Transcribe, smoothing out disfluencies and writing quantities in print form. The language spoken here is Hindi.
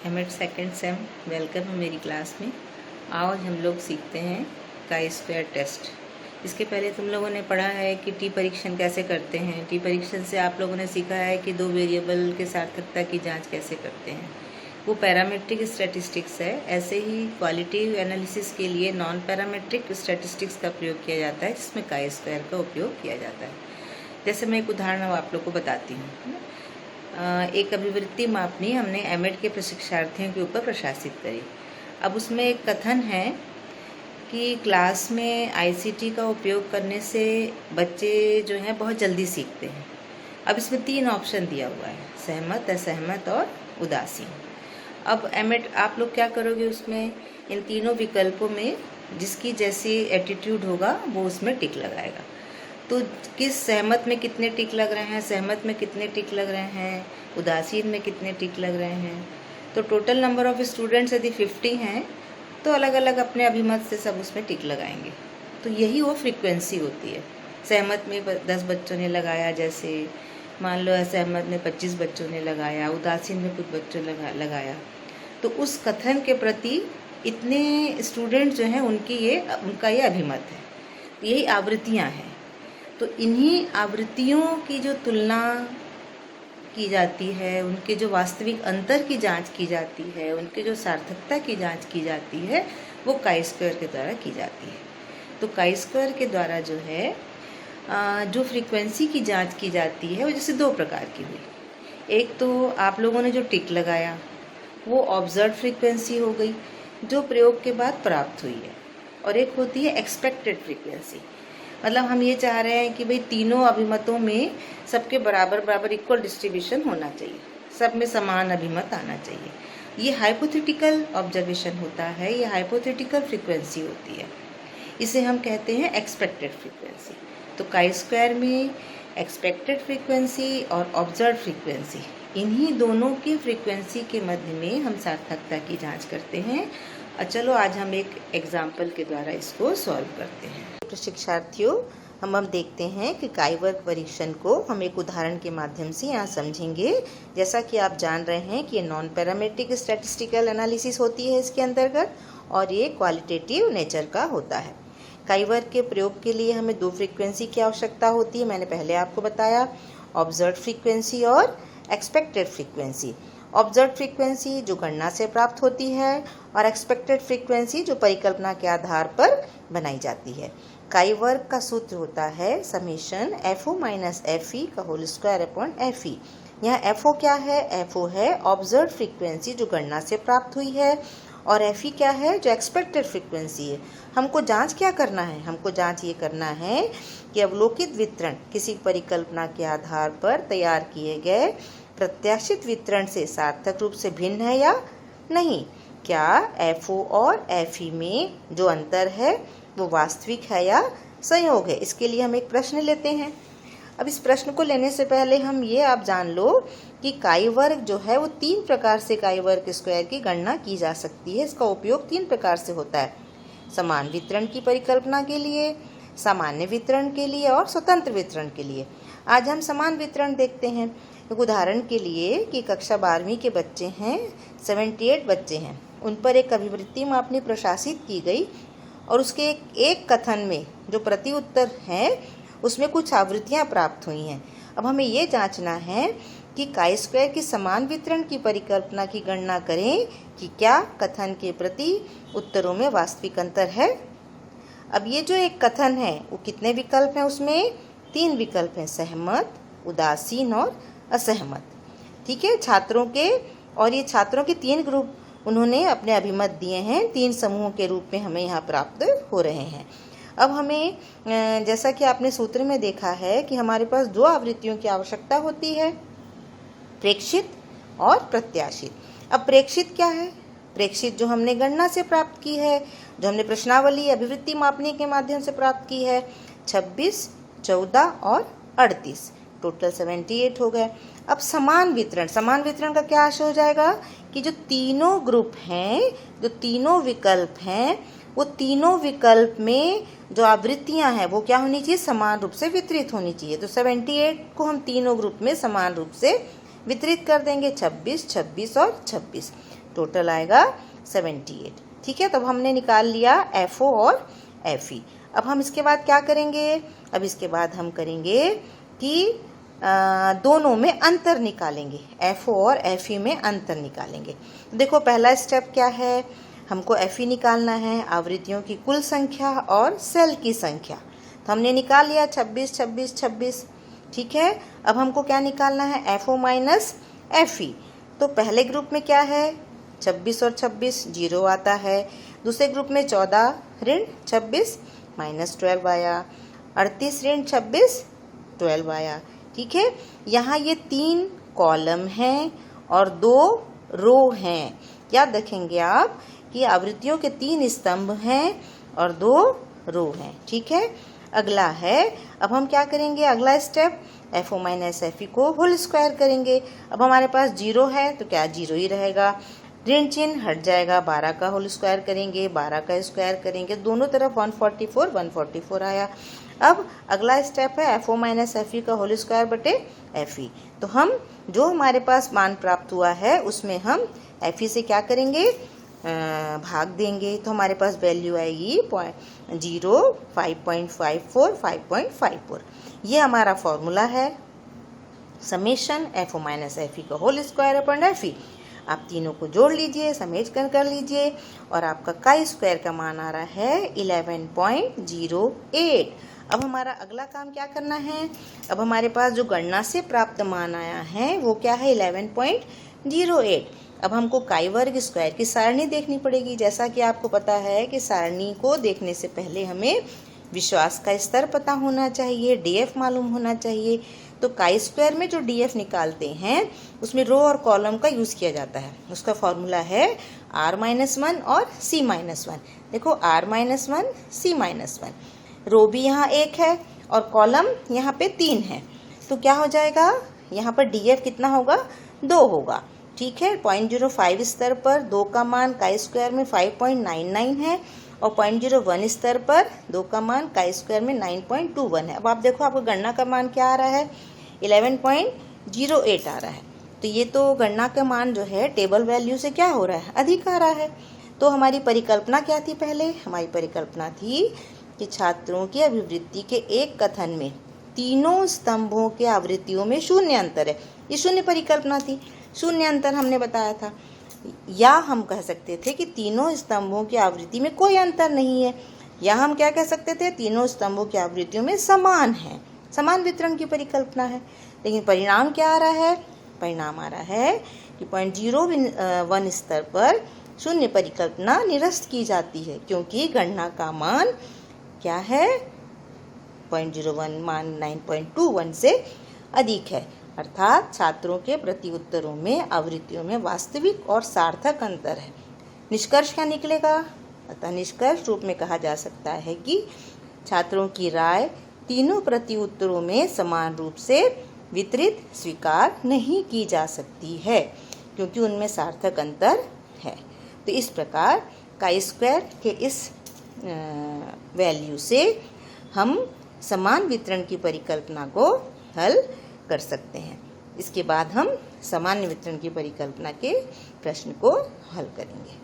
एमएड सेकेंड सेम वेलकम है मेरी क्लास में। आज हम लोग सीखते हैं काई स्क्वायर टेस्ट। इसके पहले तुम लोगों ने पढ़ा है कि टी परीक्षण कैसे करते हैं। टी परीक्षण से आप लोगों ने सीखा है कि दो वेरिएबल के सार्थकता की जांच कैसे करते हैं। वो पैरामेट्रिक स्टैटिस्टिक्स है। ऐसे ही क्वालिटेटिव एनालिसिस के लिए नॉन पैरामेट्रिक स्टैटिस्टिक्स का प्रयोग किया जाता है, जिसमें काई स्क्वायर का उपयोग किया जाता है। जैसे मैं एक उदाहरण आप लोग को बताती हूँ। एक अभिवृत्ति मापनी हमने एमएड के प्रशिक्षार्थियों के ऊपर प्रशासित करी। अब उसमें एक कथन है कि क्लास में आईसीटी का उपयोग करने से बच्चे जो हैं बहुत जल्दी सीखते हैं। अब इसमें 3 ऑप्शन दिया हुआ है, सहमत, असहमत और उदासीन। अब एमएड आप लोग क्या करोगे, उसमें इन तीनों विकल्पों में जिसकी जैसी एटीट्यूड होगा वो उसमें टिक लगाएगा। तो किस सहमत में कितने टिक लग रहे हैं, सहमत में कितने टिक लग रहे हैं, उदासीन में कितने टिक लग रहे हैं। तो टोटल नंबर ऑफ स्टूडेंट्स यदि 50 हैं तो अलग अलग अपने अभिमत से सब उसमें टिक लगाएंगे। तो यही वो फ्रीक्वेंसी होती है। सहमत में 10 बच्चों ने लगाया, जैसे मान लो असहमत में 25 बच्चों ने लगाया, उदासीन में कुछ बच्चों लगाया। तो उस कथन के प्रति इतने स्टूडेंट जो हैं उनका ये अभिमत है। यही आवृत्तियाँ हैं। तो इन्हीं आवृत्तियों की जो तुलना की जाती है, उनके जो वास्तविक अंतर की जांच की जाती है, उनके जो सार्थकता की जांच की जाती है, वो काई स्क्वायर के द्वारा की जाती है। तो काई स्क्वायर के द्वारा जो है जो फ्रीक्वेंसी की जांच की जाती है वो जैसे 2 प्रकार की हुई। एक तो आप लोगों ने जो टिक लगाया वो ऑब्जर्व फ्रीक्वेंसी हो गई, जो प्रयोग के बाद प्राप्त हुई है। और एक होती है एक्सपेक्टेड फ्रीक्वेंसी। मतलब हम ये चाह रहे हैं कि भाई तीनों अभिमतों में सबके बराबर इक्वल डिस्ट्रीब्यूशन होना चाहिए, सब में समान अभिमत आना चाहिए। ये हाइपोथेटिकल ऑब्जर्वेशन होता है, ये हाइपोथेटिकल फ्रीक्वेंसी होती है। इसे हम कहते हैं एक्सपेक्टेड फ्रीक्वेंसी। तो काई स्क्वायर में एक्सपेक्टेड फ्रीक्वेंसी और ऑब्जर्व फ्रीक्वेंसी, इन्हीं दोनों की फ्रीक्वेंसी के मध्य में हम सार्थकता की जाँच करते हैं। और चलो आज हम एक एग्जाम्पल के द्वारा इसको सॉल्व करते हैं। प्रशिक्षार्थियों, हम देखते हैं कि काई वर्ग परीक्षण को हम एक उदाहरण के माध्यम से यहाँ समझेंगे। जैसा कि आप जान रहे हैं कि ये नॉन पैरामेट्रिक स्टैटिस्टिकल एनालिसिस होती है इसके अंतर्गत, और ये क्वालिटेटिव नेचर का होता है। काई वर्ग के प्रयोग के लिए हमें 2 फ्रीक्वेंसी की आवश्यकता होती है। मैंने पहले आपको बताया, ऑब्जर्व फ्रीक्वेंसी और एक्सपेक्टेड फ्रीक्वेंसी। ऑब्जर्व फ्रीक्वेंसी जो गणना से प्राप्त होती है, और एक्सपेक्टेड फ्रीक्वेंसी जो परिकल्पना के आधार पर बनाई जाती है। काई वर्ग का सूत्र होता है समेशन FO माइनस FE का होल स्क्वायर अपॉन FE। यहाँ FO क्या है? FO है ऑब्जर्व फ्रीक्वेंसी जो गणना से प्राप्त हुई है, और FE क्या है? जो एक्सपेक्टेड फ्रीक्वेंसी है। हमको जांच क्या करना है? हमको जांच ये करना है कि अवलोकित वितरण किसी परिकल्पना के आधार पर तैयार किए गए प्रत्याशित वितरण से सार्थक रूप से भिन्न है या नहीं। क्या FO और FE में जो अंतर है वो वास्तविक है या संयोग है। इसके लिए हम एक प्रश्न लेते हैं। अब इस प्रश्न को लेने से पहले हम ये आप जान लो कि काई वर्ग जो है वो 3 प्रकार से काई वर्ग स्क्वायर की गणना की जा सकती है। इसका उपयोग 3 प्रकार से होता है, समान वितरण की परिकल्पना के लिए, सामान्य वितरण के लिए और स्वतंत्र वितरण के लिए। आज हम समान वितरण देखते हैं। एक उदाहरण के लिए कि कक्षा 12वीं के बच्चे हैं, 78 बच्चे हैं, उन पर एक अभिवृत्ति मापनी प्रशासित की गई, और उसके एक कथन में जो प्रति उत्तर है उसमें कुछ आवृत्तियाँ प्राप्त हुई हैं। अब हमें ये जांचना है कि काई स्क्वायर की समान वितरण की परिकल्पना की गणना करें कि क्या कथन के प्रति उत्तरों में वास्तविक अंतर है। अब ये जो एक कथन है वो कितने विकल्प हैं? उसमें 3 विकल्प हैं, सहमत, उदासीन और असहमत। ठीक है, छात्रों के, और ये छात्रों के 3 ग्रुप उन्होंने अपने अभिमत दिए हैं, 3 समूहों के रूप में हमें यहाँ प्राप्त हो रहे हैं। अब हमें जैसा कि आपने सूत्र में देखा है कि हमारे पास 2 आवृत्तियों की आवश्यकता होती है, प्रेक्षित और प्रत्याशित। अब प्रेक्षित क्या है? प्रेक्षित जो हमने गणना से प्राप्त की है, जो हमने प्रश्नावली अभिवृत्ति मापने के माध्यम से प्राप्त की है, 26, 14 और 38, टोटल 78 हो गए। अब समान वितरण का क्या आशय हो जाएगा कि जो तीनों ग्रुप हैं, जो तीनों विकल्प हैं, वो तीनों विकल्प में जो आवृत्तियां हैं वो क्या होनी चाहिए? समान रूप से वितरित होनी चाहिए। तो 78 को हम तीनों ग्रुप में समान रूप से वितरित कर देंगे, 26, 26 और 26। टोटल आएगा 78। ठीक है, तो अब हमने निकाल लिया FO और FE। अब हम इसके बाद क्या करेंगे? अब इसके बाद हम करेंगे कि दोनों में अंतर निकालेंगे, FO और FE में अंतर निकालेंगे। देखो पहला स्टेप क्या है, हमको FE निकालना है, आवृत्तियों की कुल संख्या और सेल की संख्या। तो हमने निकाल लिया 26 26 26। ठीक है, अब हमको क्या निकालना है? FO minus FE। तो पहले ग्रुप में क्या है? 26 और 26 जीरो आता है। दूसरे ग्रुप में 14 ऋण 26 माइनस 12 आया, 38 ऋण 26 12 आया। ठीक है, यहाँ ये 3 कॉलम हैं और 2 रो हैं। याद रखेंगे आप कि आवृत्तियों के 3 स्तंभ हैं और 2 रो हैं। ठीक है, अगला है, अब हम क्या करेंगे? अगला स्टेप FO माइनस FE को होल स्क्वायर करेंगे। अब हमारे पास 0 है तो क्या 0 ही रहेगा, ऋण चिन्ह हट जाएगा, 12 का होल स्क्वायर करेंगे, 12 का स्क्वायर करेंगे, दोनों तरफ 144 144 आया। अब अगला स्टेप है FO माइनस FE का होल स्क्वायर बटे FE। तो हम जो हमारे पास मान प्राप्त हुआ है उसमें हम FE से क्या करेंगे? भाग देंगे। तो हमारे पास वैल्यू आएगी 0 5.54 5.54। ये हमारा फॉर्मूला है समेशन FO माइनस FE का होल स्क्वायर अपॉन FE। आप तीनों को जोड़ लीजिए, समेट कर लीजिए और आपका काई स्क्वायर का मान आ रहा है 11.08। अब हमारा अगला काम क्या करना है? अब हमारे पास जो गणना से प्राप्त मान आया है वो क्या है? 11.08। अब हमको काई वर्ग स्क्वायर की सारणी देखनी पड़ेगी। जैसा कि आपको पता है कि सारणी को देखने से पहले हमें विश्वास का स्तर पता होना चाहिए, DF मालूम होना चाहिए। तो काई स्क्वायर में जो DF निकालते हैं उसमें रो और कॉलम का यूज़ किया जाता है। उसका फॉर्मूला है R-1 और C-1। देखो R-1 C-1, रो भी यहाँ 1 है और कॉलम यहाँ पे 3 है। तो क्या हो जाएगा? यहाँ पर DF कितना होगा? 2 होगा। ठीक है, 0.05 स्तर पर 2 का मान काई स्क्वायर में 5.99 है और 0.01 स्तर पर 2 का मान काई स्क्वायर में 9.21 है। अब आप देखो आपको गणना का मान क्या आ रहा है? 11.08 आ रहा है। तो ये तो गणना का मान जो है टेबल वैल्यू से क्या हो रहा है? अधिक आ रहा है। तो हमारी परिकल्पना क्या थी? पहले हमारी परिकल्पना थी कि छात्रों की अभिवृत्ति के एक कथन में तीनों स्तंभों के आवृत्तियों में शून्य अंतर है। ये शून्य परिकल्पना थी, शून्य अंतर हमने बताया था। या हम कह सकते थे कि तीनों स्तंभों की आवृत्ति में कोई अंतर नहीं है, या हम क्या कह सकते थे? तीनों स्तंभों की आवृत्तियों में समान है, समान वितरण की परिकल्पना है। लेकिन परिणाम क्या आ रहा है? परिणाम आ रहा है कि 0.01 स्तर पर शून्य परिकल्पना निरस्त की जाती है, क्योंकि गणना का मान क्या है? 0.01 मान 9.21 से अधिक है। अर्थात छात्रों के प्रति उत्तरों में आवृत्तियों में वास्तविक और सार्थक अंतर है। निष्कर्ष क्या निकलेगा? अतः निष्कर्ष रूप में कहा जा सकता है कि छात्रों की राय तीनों प्रति उत्तरों में समान रूप से वितरित स्वीकार नहीं की जा सकती है, क्योंकि उनमें सार्थक अंतर है। तो इस प्रकार काई स्क्वायर के इस वैल्यू से हम समान वितरण की परिकल्पना को हल कर सकते हैं। इसके बाद हम सामान्य वितरण की परिकल्पना के प्रश्न को हल करेंगे।